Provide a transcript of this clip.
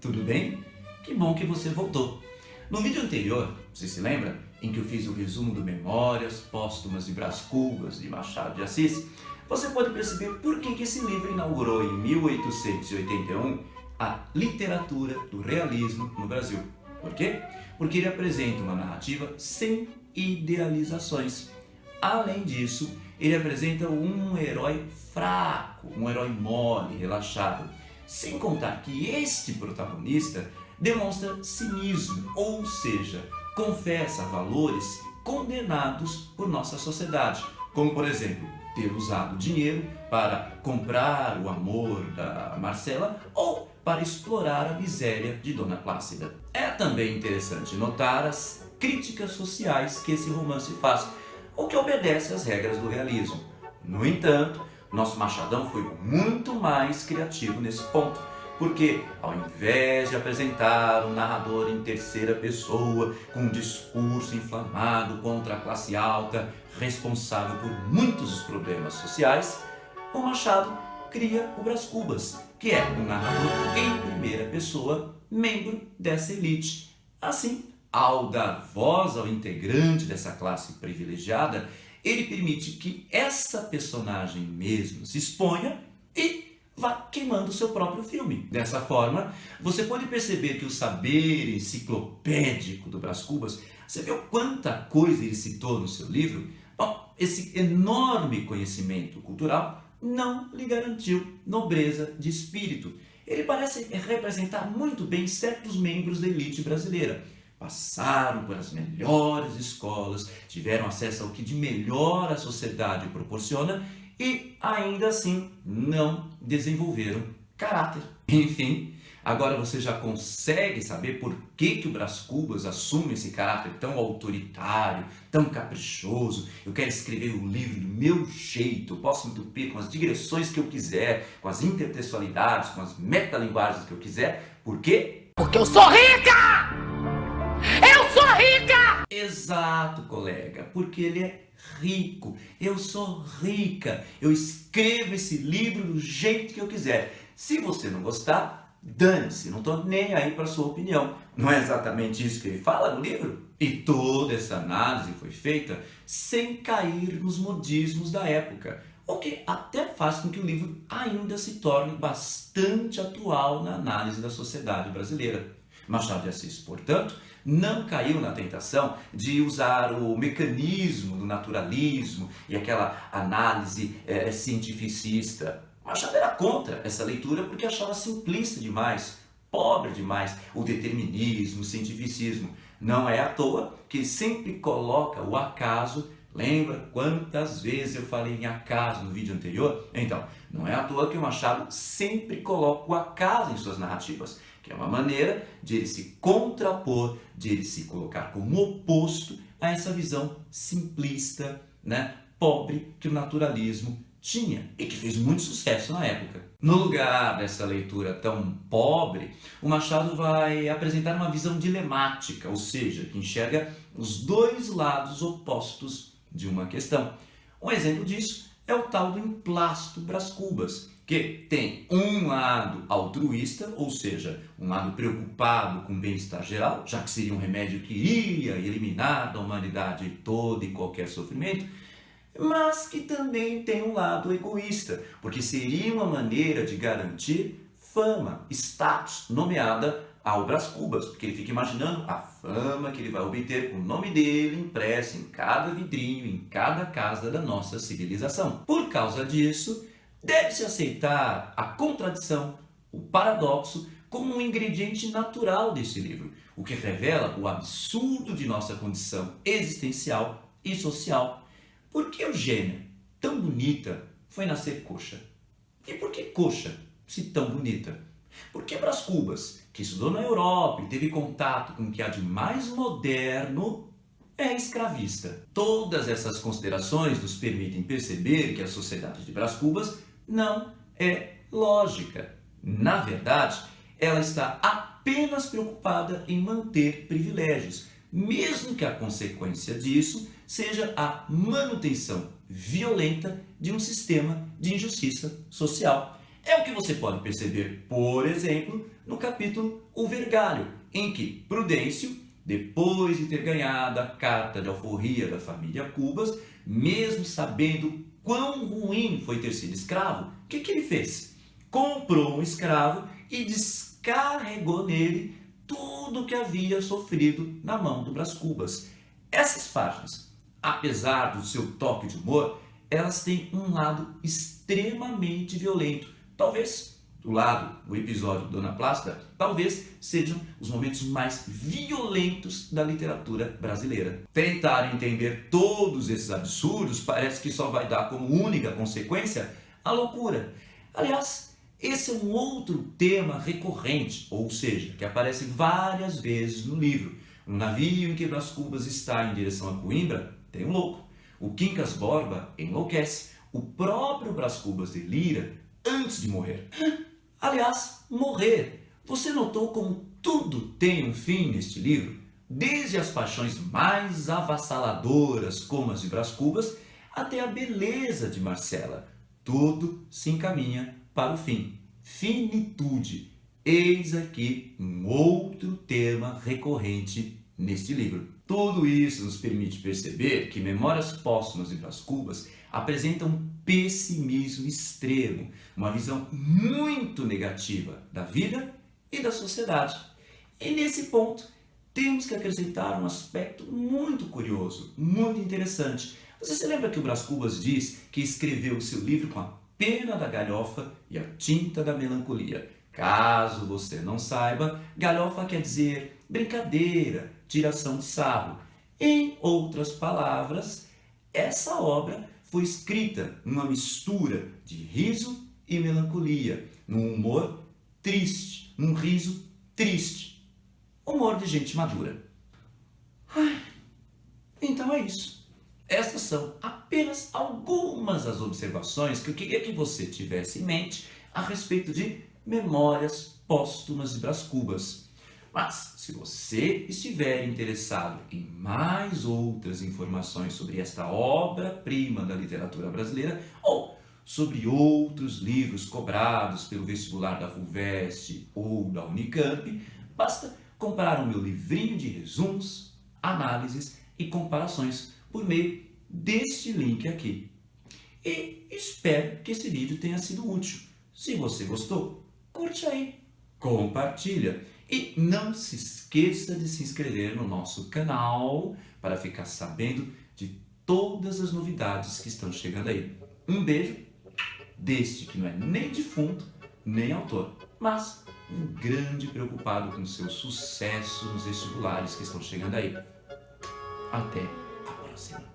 tudo bem? Que bom que você voltou. No vídeo anterior, você se lembra, em que eu fiz o resumo do Memórias Póstumas de Brás Cubas de Machado de Assis, você pode perceber por que esse livro inaugurou em 1881 a literatura do realismo no Brasil. Por quê? Porque ele apresenta uma narrativa sem idealizações. Além disso, ele apresenta um herói fraco, um herói mole, relaxado. Sem contar que este protagonista demonstra cinismo, ou seja, confessa valores condenados por nossa sociedade, como por exemplo, ter usado dinheiro para comprar o amor da Marcela ou para explorar a miséria de Dona Plácida. É também interessante notar as críticas sociais que esse romance faz, o que obedece às regras do realismo. No entanto, nosso Machadão foi muito mais criativo nesse ponto, porque ao invés de apresentar um narrador em terceira pessoa com um discurso inflamado contra a classe alta, responsável por muitos dos problemas sociais, o Machado cria o Brás Cubas, que é um narrador em primeira pessoa, membro dessa elite. Assim, ao dar voz ao integrante dessa classe privilegiada, ele permite que essa personagem mesmo se exponha e vá queimando o seu próprio filme. Dessa forma, você pode perceber que o saber enciclopédico do Brás Cubas, você viu quanta coisa ele citou no seu livro? Bom, esse enorme conhecimento cultural não lhe garantiu nobreza de espírito. Ele parece representar muito bem certos membros da elite brasileira. Passaram por as melhores escolas, tiveram acesso ao que de melhor a sociedade proporciona e ainda assim não desenvolveram caráter. Enfim, agora você já consegue saber por que o Brás Cubas assume esse caráter tão autoritário, tão caprichoso. Eu quero escrever o livro do meu jeito, eu posso entupir com as digressões que eu quiser, com as intertextualidades, com as metalinguagens que eu quiser. Por quê? Porque eu sou rica! Eu sou rica! Exato, colega, porque ele é rico. Eu sou rica. Eu escrevo esse livro do jeito que eu quiser. Se você não gostar, dane-se, não estou nem aí para a sua opinião. Não é exatamente isso que ele fala no livro? E toda essa análise foi feita sem cair nos modismos da época, o que até faz com que o livro ainda se torne bastante atual na análise da sociedade brasileira. Machado de Assis, portanto, não caiu na tentação de usar o mecanismo do naturalismo e aquela análise cientificista. Machado era contra essa leitura porque achava simplista demais, pobre demais, o determinismo, o cientificismo. Não é à toa que sempre coloca o acaso. Lembra quantas vezes eu falei em acaso no vídeo anterior? Então, não é à toa que o Machado sempre coloca o acaso em suas narrativas, que é uma maneira de ele se contrapor, de ele se colocar como oposto a essa visão simplista, pobre que o naturalismo tinha e que fez muito sucesso na época. No lugar dessa leitura tão pobre, o Machado vai apresentar uma visão dilemática, ou seja, que enxerga os dois lados opostos de uma questão. Um exemplo disso é o tal do Emplácito Brás Cubas, que tem um lado altruísta, ou seja, um lado preocupado com o bem-estar geral, já que seria um remédio que iria eliminar da humanidade todo e qualquer sofrimento, mas que também tem um lado egoísta, porque seria uma maneira de garantir fama, status, nomeada ao Brás Cubas, porque ele fica imaginando a fama que ele vai obter com o nome dele impresso em cada vidrinho, em cada casa da nossa civilização. Por causa disso, deve-se aceitar a contradição, o paradoxo, como um ingrediente natural desse livro, o que revela o absurdo de nossa condição existencial e social. Por que Eugênia, tão bonita, foi nascer coxa? E por que coxa, se tão bonita? Por que Brás Cubas, que estudou na Europa e teve contato com o que há de mais moderno, é escravista? Todas essas considerações nos permitem perceber que a sociedade de Brás Cubas não é lógica. Na verdade, ela está apenas preocupada em manter privilégios, mesmo que a consequência disso seja a manutenção violenta de um sistema de injustiça social. É o que você pode perceber, por exemplo, no capítulo O Vergalho, em que Prudêncio, depois de ter ganhado a carta de alforria da família Cubas, mesmo sabendo quão ruim foi ter sido escravo, o que ele fez? Comprou um escravo e descarregou nele tudo o que havia sofrido na mão do Brás Cubas. Essas páginas, apesar do seu toque de humor, elas têm um lado extremamente violento. Talvez, do lado do episódio Dona Plácida, talvez sejam os momentos mais violentos da literatura brasileira. Tentar entender todos esses absurdos parece que só vai dar como única consequência a loucura. Aliás, esse é um outro tema recorrente, ou seja, que aparece várias vezes no livro. No navio em que Brás Cubas está em direção a Coimbra, tem um louco. O Quincas Borba enlouquece. O próprio Brás Cubas delira antes de morrer. Aliás, morrer. Você notou como tudo tem um fim neste livro? Desde as paixões mais avassaladoras, como as de Brás Cubas, até a beleza de Marcela. Tudo se encaminha para o fim. Finitude. Eis aqui um outro tema recorrente neste livro. Tudo isso nos permite perceber que Memórias Póstumas de Brás Cubas apresentam um pessimismo extremo, uma visão muito negativa da vida e da sociedade. E nesse ponto, temos que acrescentar um aspecto muito curioso, muito interessante. Você se lembra que o Brás Cubas diz que escreveu o seu livro com a pena da galhofa e a tinta da melancolia? Caso você não saiba, galhofa quer dizer brincadeira, tiração de sarro. Em outras palavras, essa obra foi escrita numa mistura de riso e melancolia, num humor triste, num riso triste. Humor de gente madura. Então é isso. Estas são apenas algumas das observações que eu queria que você tivesse em mente a respeito de Memórias Póstumas de Brás Cubas. Mas, se você estiver interessado em mais outras informações sobre esta obra-prima da literatura brasileira ou sobre outros livros cobrados pelo vestibular da FUVEST ou da Unicamp, basta comprar o meu livrinho de resumos, análises e comparações por meio deste link aqui. E espero que esse vídeo tenha sido útil. Se você gostou, curte aí, compartilha e não se esqueça de se inscrever no nosso canal para ficar sabendo de todas as novidades que estão chegando aí. Um beijo deste que não é nem defunto, nem autor, mas um grande preocupado com o seu sucesso nos vestibulares que estão chegando aí. Até a próxima.